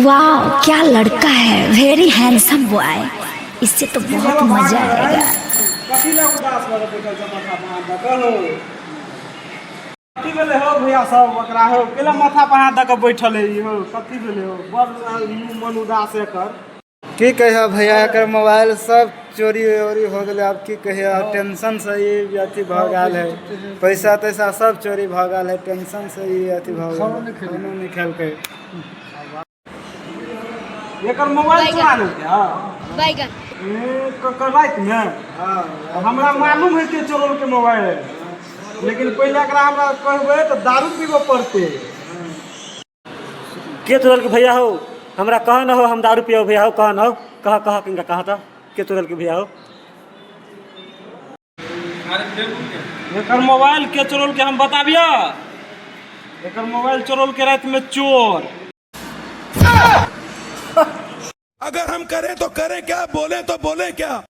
वाह क्या लड़का है, वेरी हैंडसम बॉय। इससे तो बहुत मजा आएगा। कथी भेले हो भैया सब ओकरा हो केला माथा पर हाथ दऽ के बैठल है हो कथी भेले हो बड़ मन उदास एकर की कहिए भैया एकर मोबाइल सब चोरी वोरी हो गए। अब की कहिए टेंशन से ही अथी भ गल है, पैसा तैसा सब चोरी भ गल है, टेंशन से ही अथी भ गल, खानो नहीं खेलकै। एकर मोबाइल चुरा लेलकै बैगन रात में। हमरा मालूम है के चोरों के मोबाइल है, लेकिन पहले एकरा हमरा कहबै तो दारू पीबो पड़ते। के तोरल के भैया हो, हमरा कह न हो हम दारू पियो भैया हो, कह न हो, कह किनका कहा था के तोरल के भैया हो। एकर मोबाइल के चोरोल के हम बताबिया। एकर मोबाइल चोरोल के रात में चोर। अगर हम करें तो करें क्या, बोले तो बोले क्या।